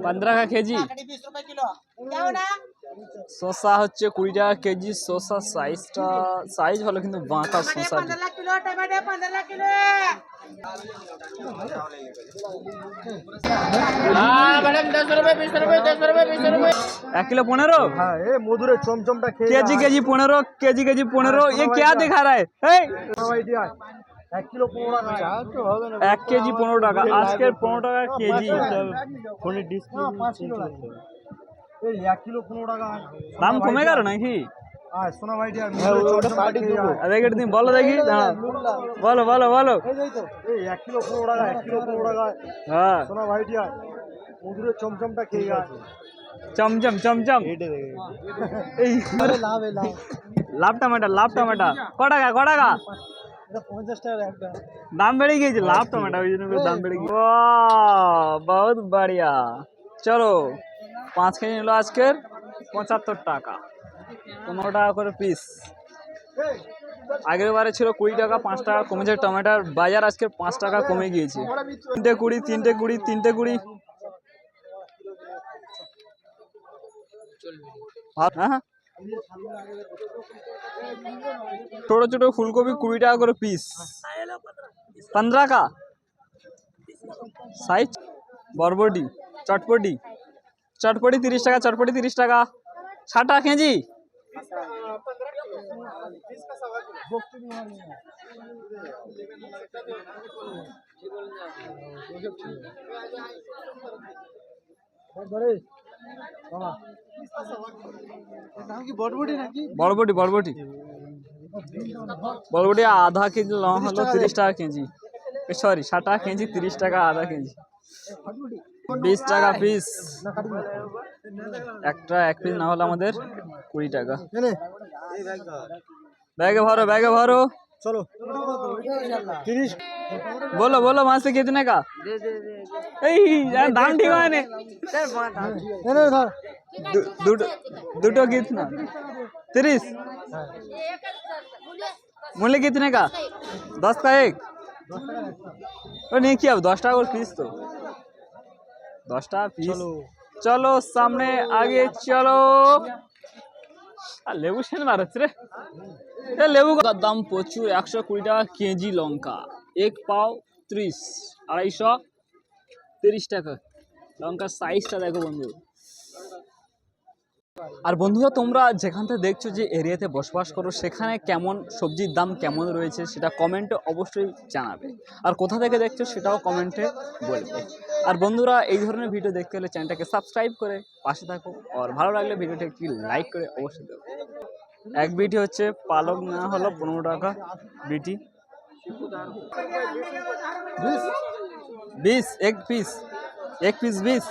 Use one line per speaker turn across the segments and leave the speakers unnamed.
15 का केजी। শসা হচ্ছে 20 টাকা কেজি। শসা সাইজ হলো কিন্তু বাঁকা শসা। 1 किलो 15।
हाँ ये मधुरे चमचमटा
केजी 15 केजी 15। ये क्या दिखा रहा है?
1 किलो 15 টাকা।
1 কেজি 15 টাকা। আজকের 15 টাকা কেজি।
ফোনে ডিসপ্লে 5 কিলো লাগবে। এই 1 কিলো 15 টাকা।
দাম কমে গেল নাকি?
হ্যাঁ সোনা ভাইটি আর ওটা পার্টি দেবো।
দেখে দিন বলো দেখি। বলো বলো বলো।
এই 1 কিলো 15 টাকা 1 কিলো 15 টাকা।
হ্যাঁ
সোনা ভাইটি আর মধুরে চমচমটা খেয়ে গেছে।
চমচম চমচম। এই
লাভ
লাভ টমেটো ক টাকা ক টাকা?
এটা 50 টাকা একটা।
দাম বেড়ে গিয়েছে লাভ টমেটো, ওই জন্য দাম বেড়ে গিয়েছে। বাহ বহুত বড়িয়া। চলো 5 কেজি নিল আজকের 75 টাকা। 15 টাকা করে পিস। আগের বারে ছিল 20 টাকা, 5 টাকা কমেছে টমেটোর বাজার। আজকে 5 টাকা কমে গিয়েছে। 3টে 20 হ্যাঁ ছোট ছোট ফুলকপি 20 টাকা করে পিস। 15 का সাইজ। বরবটি চটপটি 30 টাকা। 30 টাকা। 60 টাকা কেজি। বরবটি আধা কেজি হলো 30 টাকা কেজি। সরি 60 টাকা কেজি, 30 টাকা আধা কেজি। 20 টাকা পিস। এক পিস না হলে আমাদের 20 টাকা। बैग भरो
चलो 30।
बोलो बोलो वहां से कितने का? यार दाम ठीक है दुटो कितना? 30। मूल्य कितने का? 10 का एक। नहीं किया 10 টাকা করে পিস তো। 10 টাকা পিস। চলো সামনে আগে চলো। লেবু সেন মারছে রে। লেবু দাম প্রচুর। 120 টাকা কেজি লঙ্কা। এক পাও 30। 250 টাকা লঙ্কার সাইজটা দেখো বন্ধু। আর বন্ধুরা তোমরা যেখান থেকে দেখছো যে এরিয়াতে বসবাস করো সেখানে কেমন সবজির দাম কেমন রয়েছে সেটা কমেন্টে অবশ্যই জানাবে। আর কোথা থেকে দেখছো সেটাও কমেন্টে বলবে। আর বন্ধুরা এই ধরনের ভিডিও দেখতে হলে চ্যানেলটাকে সাবস্ক্রাইব করে পাশে থাকো। আর ভালো লাগলে ভিডিওটা একটি লাইক করে অবশ্যই দেবো। এক বিটি হচ্ছে পালক নেওয়া হলো 15 টাকা বিটি। 20 এক পিস 20।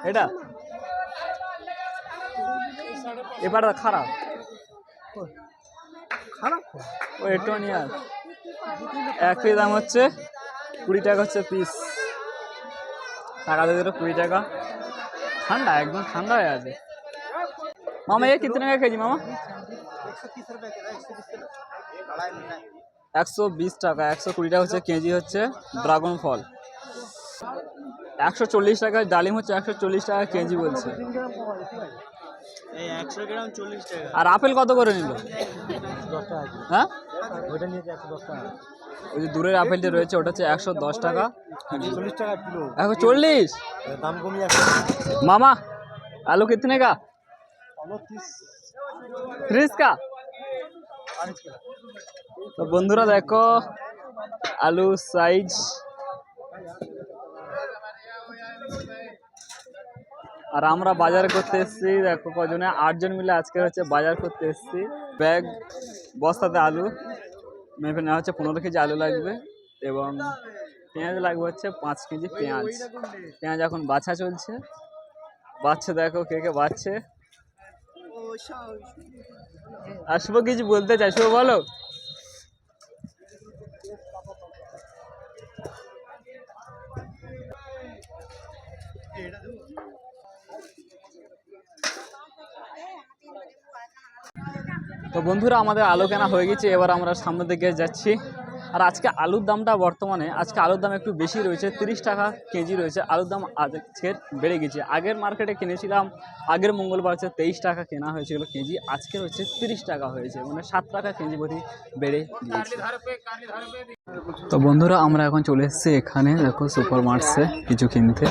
এটা এবারে খারাপ ও একটু নিয়ে আর এক পিস দাম হচ্ছে 20 টাকা হচ্ছে পিস। টাকা দিয়ে দিল 20 টাকা। ঠান্ডা একদম ঠান্ডা হয়ে আছে। मामा ये कितने का केजी मामा? 120 টাকা। 120 টাকা হচ্ছে কেজি হচ্ছে ড্রাগন ফল। 140 টাকা ডালিম হচ্ছে 140 টাকা কেজি বলছে।
100 গ্রাম 40 টাকা।
আর আপেল কত করে নিল?
10 টাকা।
হ্যাঁ
ওইটা নিয়ে 110 টাকা।
ওই যে দূরের আপেলটা রয়েছে ওটা হচ্ছে 110 টাকা।
40 টাকা কিলো।
140
দাম কমিয়ে আছে।
मामा आलू कितने का?
আলু
30 का। তো বন্ধুরা দেখো আলু সাইজ। আর আমরা বাজার করতে এসেছি দেখো কজনে 8 জন মিলে আজকে হচ্ছে বাজার করতে এসেছি। ব্যাগ বস্তাতে আলু মেপে নেওয়া হচ্ছে। 15 কেজি আলু লাগবে এবং পেঁয়াজ লাগবে হচ্ছে 5 কেজি পেঁয়াজ এখন বাছা চলছে। বাচ্চা দেখো কে কে বাচ্ছে। আসবো কিছু বলতে চাইছো বলো। তো বন্ধুরা আমাদের আলু কেনা হয়ে গেছে। এবার আমরা সামনের দিকে যাচ্ছি। আর আজকে আলুর দামটা বর্তমানে আলুর দাম একটু বেশি রয়েছে, 30 টাকা কেজি রয়েছে। আলুর দাম আজকের বেড়ে গেছে। আগের মার্কেটে কিনেছিলাম, আগের মঙ্গলবার হচ্ছে 23 টাকা কেনা হয়েছিল কেজি, আজকের হচ্ছে 30 টাকা হয়েছে, মানে 7 টাকা কেজি প্রতি বেড়ে গিয়েছে। তো বন্ধুরা আমরা এখন চলে এসেছি এখানে, দেখো সুপার মার্টসে কিছু কিনতে।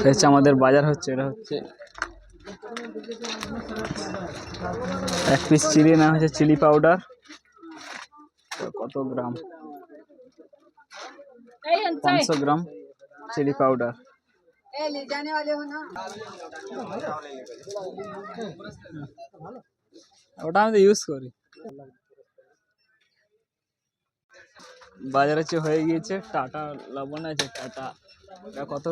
হচ্ছে আমাদের বাজার হচ্ছে, এটা হচ্ছে 1 পিস চিলি না হচ্ছে চিলি পাউডার, কত গ্রাম, 500 গ্রাম চিলি পাউডার। ওটা আমি তো ইউজ করি। বাজার হচ্ছে হয়ে গিয়েছে, টাটা লবণ আছে, টাটা কত